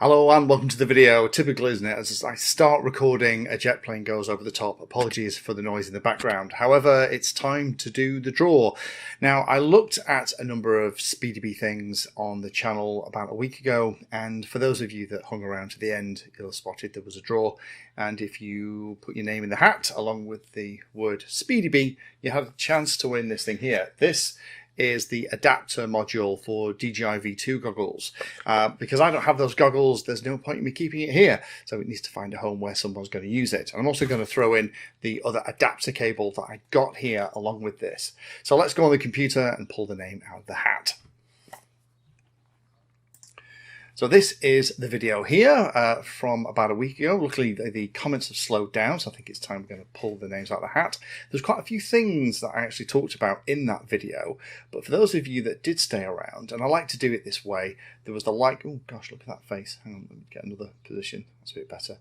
Hello and welcome to the video. Typical, isn't it? As I start recording, a jet plane goes over the top. Apologies for the noise in the background. However, it's time to do the draw. Now, I looked at a number of SPEEDYBEE things on the channel about a week ago, and for those of you that hung around to the end, you'll have spotted there was a draw. And if you put your name in the hat along with the word SPEEDYBEE, you have a chance to win this thing here. This is the adapter module for DJI V2 goggles. Because I don't have those goggles, there's no point in me keeping it here. So it needs to find a home where someone's going to use it. And I'm also going to throw in the other adapter cable that I got here along with this. So let's go on the computer and pull the name out of the hat. So this is the video here from about a week ago. Luckily, the comments have slowed down, so I think it's time we're going to pull the names out of the hat. There's quite a few things that I actually talked about in that video, but for those of you that did stay around, and I like to do it this way, there was the like, oh gosh, look at that face. Hang on, let me get another position. That's a bit better.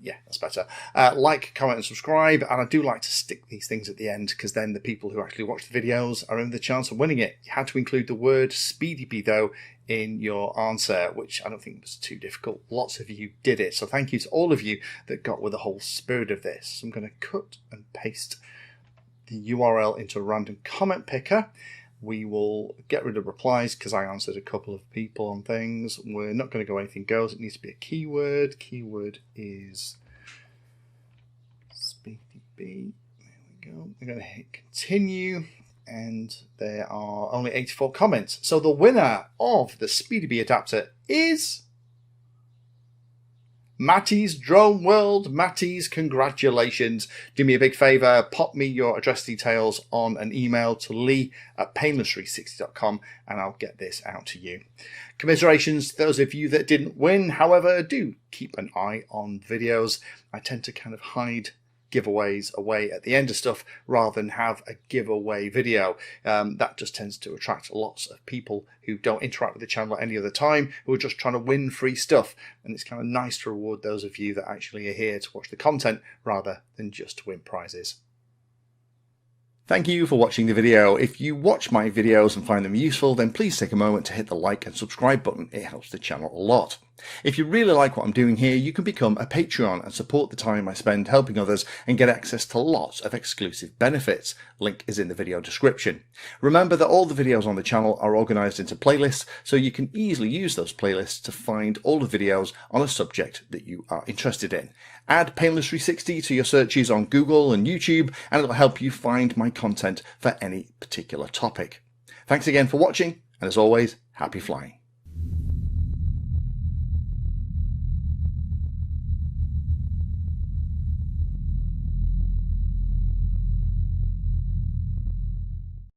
Yeah, that's better. Like, comment and subscribe, and I do like to stick these things at the end because then the people who actually watch the videos are in the chance of winning it. You had to include the word SPEEDYBEE though in your answer, which I don't think was too difficult. Lots of you did it, so thank you to all of you that got with the whole spirit of this. So I'm going to cut and paste the URL into a random comment picker. We will get rid of replies because I answered a couple of people on things. We're not going to go anything goes. It needs to be a keyword. Keyword is SPEEDYBEE. There we go. We're going to hit continue, and there are only 84 comments. So the winner of the SPEEDYBEE adapter is Matty's Drone World. Matty's, congratulations. Do me a big favour, pop me your address details on an email to lee@painless360.com and I'll get this out to you. Commiserations to those of you that didn't win. However, do keep an eye on videos. I tend to kind of hide giveaways away at the end of stuff rather than have a giveaway video. That just tends to attract lots of people who don't interact with the channel at any other time, who are just trying to win free stuff, and it's kind of nice to reward those of you that actually are here to watch the content rather than just to win prizes. Thank you for watching the video. If you watch my videos and find them useful, then please take a moment to hit the like and subscribe button. It helps the channel a lot. If you really like what I'm doing here, you can become a Patreon and support the time I spend helping others and get access to lots of exclusive benefits. Link is in the video description. Remember that all the videos on the channel are organized into playlists, so you can easily use those playlists to find all the videos on a subject that you are interested in. Add Painless360 to your searches on Google and YouTube, and it'll help you find my content for any particular topic. Thanks again for watching, and as always, happy flying.